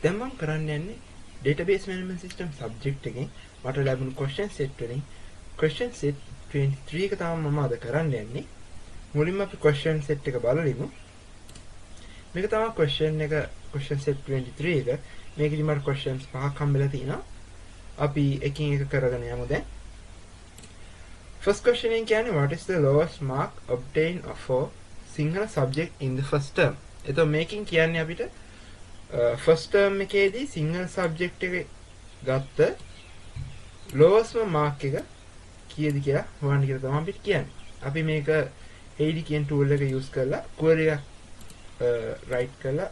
දැන් මම කරන්න යන්නේ database management system subject එකෙන් මට ලැබුණු question set වලින් question set 23 එක තමයි මම අද කරන්න යන්නේ. මුලින්ම අපි question set එක බලමු. මේක තමයි question set 23 එක. මේකෙදි මට questions පහක් හම්බෙලා තියෙනවා. අපි එකින් එක කරගෙන යමු දැන්. First question එක කියන්නේ what is the lowest mark obtained for Sinhala subject in the first term. එතකොට මේකෙන් කියන්නේ අපිට first term එකේදී Sinhala subject එක ගත්ත lowest mark එක කීයද කියලා හොයන්න කියලා තමයි අපිට කියන්නේ. අපි මේක Heidi කියන tool එක use කරලා query එක write කරලා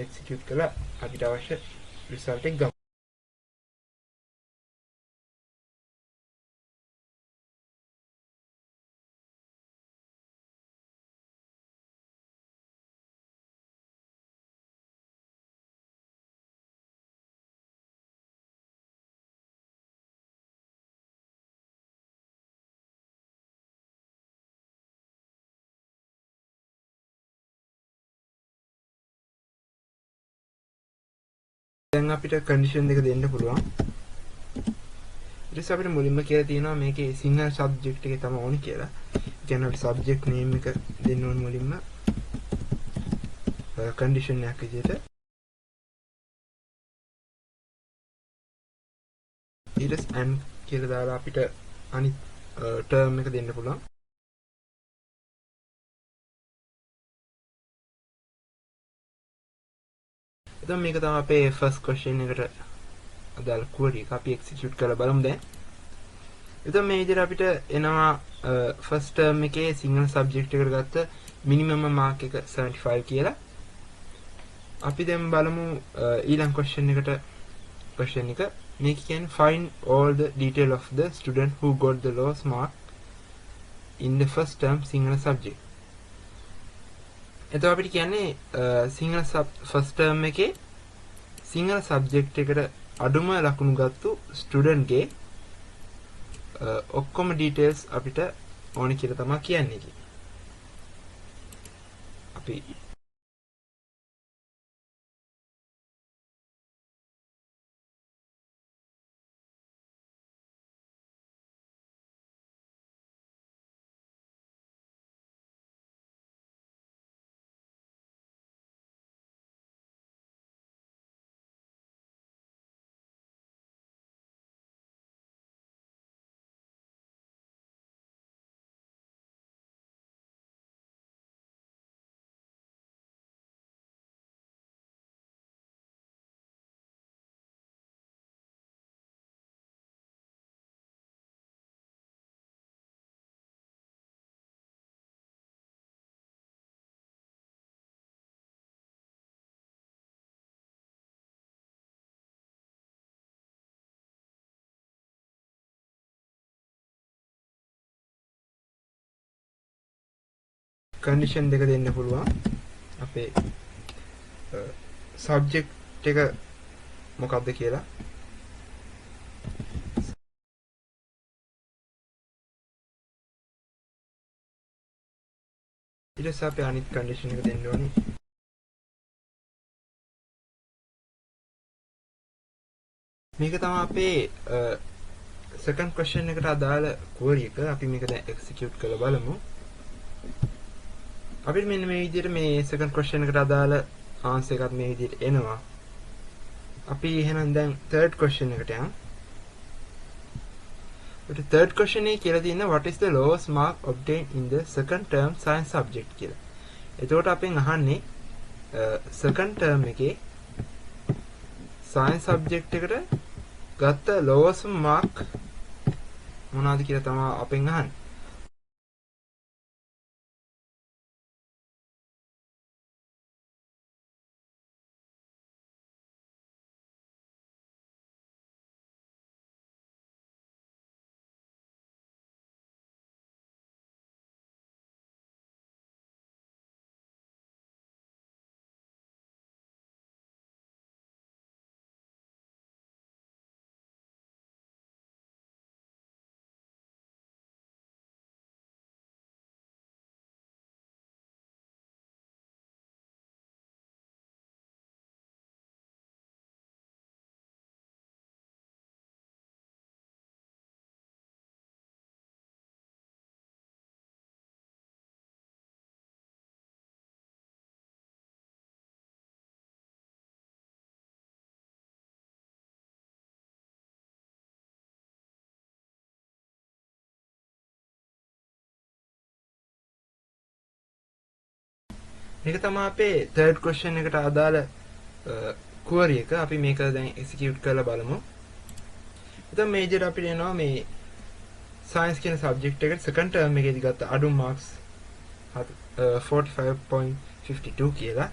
execute කරලා අපිට අවශ්‍ය result එක ගමු. දැන් අපිට condition දෙක දෙන්න පුළුවන්. ඊට පස්සේ අපිට මුලින්ම කියලා තියෙනවා මේකේ සිංහල subject එකේ තමයි ඕනි කියලා. ඒ කියන්නේ අපි subject name එක දෙන්න ඕන මුලින්ම condition එකක් විදිහට. ඊට පස්සේ and කියලා දාලා අපිට අනිත් term එක දෙන්න පුළුවන්. එතකොට මේක තමයි අපේ first question එකට අදාළ query එක අපි execute කරලා බලමු දැන්. එතකොට මේ විදිහට අපිට එනවා first term එකේ සිංහල subject එකට ගත්ත minimum mark එක 75 කියලා. අපි දැන් බලමු ඊළඟ question එක මේක කියන්නේ find all the detail of the student who got the lowest mark in the first term Sinhala subject. එතකොට අපිට කියන්නේ සිංහල first term එකේ සිංහල subject එකට අඩුම ලකුණු ගත්තු student ගේ ඔක්කොම details අපිට ඕනි කියලා තමයි කියන්නේ. අපි condition දෙක දෙන්න පුළුවන්. අපේ subject එක මොකක්ද කියලා. ඊට පස්සේ අපි අනිත් condition එක දෙන්න ඕනේ. මේක තමයි අපේ second question එකට අදාළ query එක. අපි මේක දැන් execute කරලා බලමු. අපිට මෙන්න මේ විදිහට මේ second question එකට අදාළ answer එකත් මේ විදිහට එනවා. අපි එහෙනම් දැන් third question එකට යමු. ඒත් third question එකේ කියලා තියෙන what is the lowest mark obtained in the second term science subject කියලා. එතකොට අපෙන් අහන්නේ second term එකේ science subject එකට ගත්ත lowest mark මොනවද කියලා තමයි අපෙන් අහන්නේ. මේක තමයි අපේ third question එකට අදාළ query එක. අපි මේක දැන් execute කරලා බලමු. එතකොට මේ විදිහට අපිට එනවා මේ science කියන subject එකට second term එකේදී ගත්ත අඩු marks 45.52 කියලා.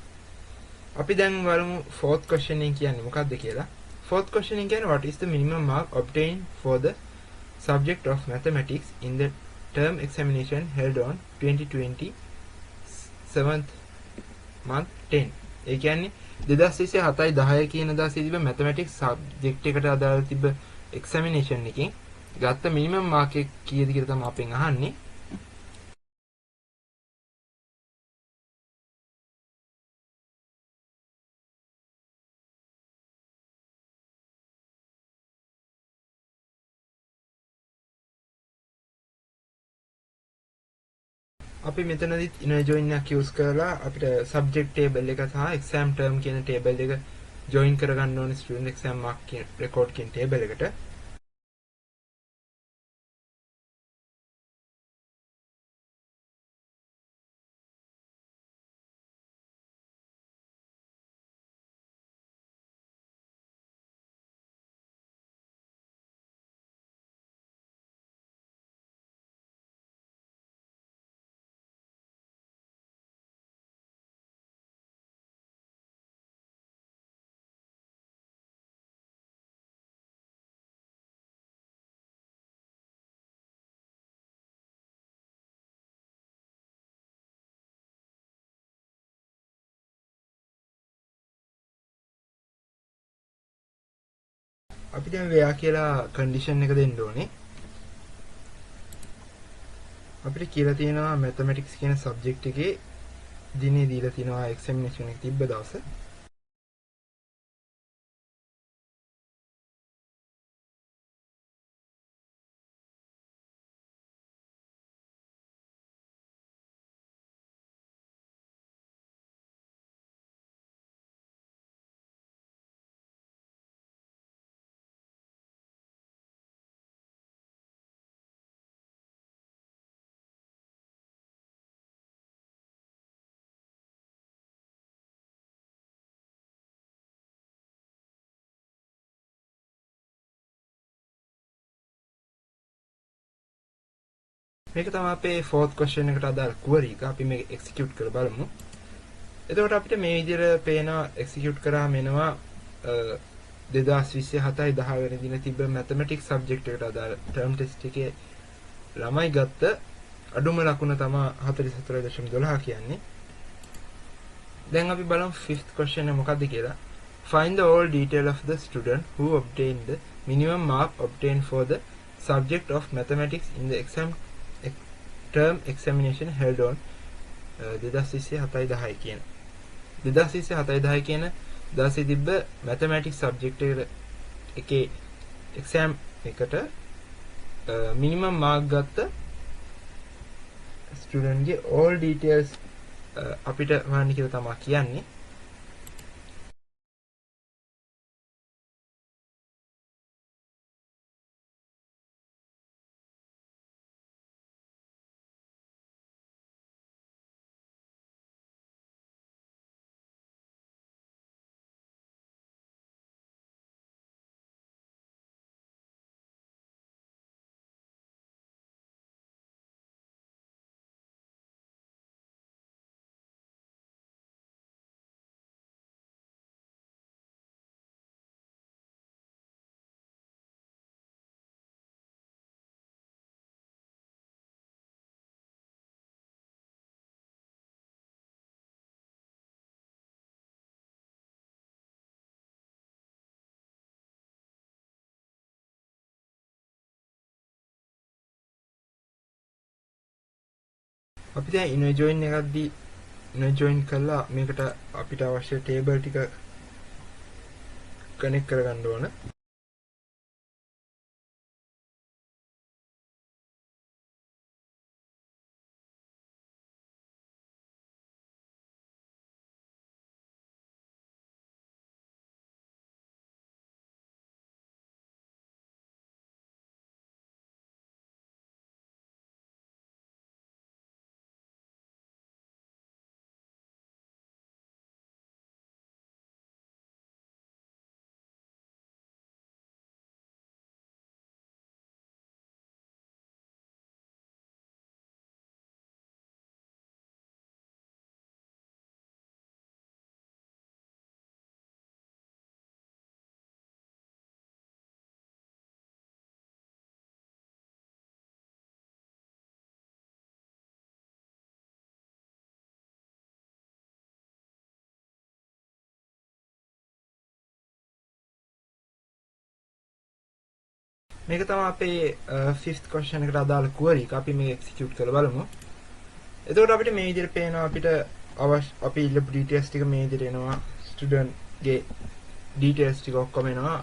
අපි දැන් බලමු fourth question එක කියන්නේ මොකක්ද කියලා. Fourth question එක කියන්නේ what is the minimum mark obtained for the subject of mathematics in the term examination held on 2020 7th month 10. ඒ කියන්නේ 2027 7යි 10 කියන දවසේ තිබ්බ mathematics subject එකට අදාළ තිබ්බ examination එකෙන් ගත්ත minimum mark එක කීයද කියලා තමයි අපෙන් අහන්නේ. අපි මෙතනදිත් inner join එකක් use කරලා අපිට subject table එක සහ exam term කියන table එක join කරගන්න ඕනේ student exam mark කියන record කියන table එකට. අපි දැන් වෙයා කියලා condition එක දෙන්න ඕනේ. අපිට කියලා තියෙනවා mathematics කියන subject එකේ දිනේ දීලා තියෙනවා examination එක තිබ්බ දවස. මේක තමයි අපේ fourth question එකට අදාළ query එක. අපි මේක execute කරලා බලමු. එතකොට අපිට මේ විදිහට පේනවා execute කරාම එනවා 2027 7 වෙනි දින තිබ්බ mathematics subject එකට අදාළ term test එකේ ළමයි ගත්ත අඩුම ලකුණ තමයි 44.12 කියන්නේ. දැන් අපි බලමු fifth question එක මොකක්ද කියලා. Find the all detail of the student who obtained the minimum mark obtained for the subject of mathematics in the term examination held on 2027 7 කියන 2027 10 කියන දවසේ තිබ්බ mathematics subject එකේ exam එකට minimum mark ගත්ත student ගේ all details අපිට හොයන්න කියලා තමයි කියන්නේ. අපි දැන් inner join එකක්දී inner join කරලා මේකට අපිට අවශ්‍ය table ටික connect කරගන්න ඕන. මේක තමයි අපේ 5th question එකට අදාළ query එක. අපි මේක execute කරලා බලමු. එතකොට අපිට මේ විදිහට පේනවා අපිට අපි ඉල්ලපු details ටික මේ විදිහට එනවා. student ගේ details ටික ඔක්කොම එනවා.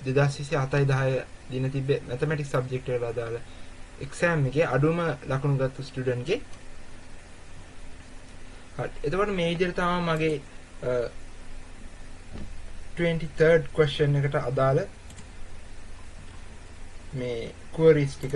2027 10 දින තිබ්බේ mathematics subject එකට අදාළ exam එකේ අඩුම ලකුණු ගත්ත student ගේ. හරි. එතකොට මේ විදිහට තමයි මගේ 23rd question එකට අදාළ මේ queries ටික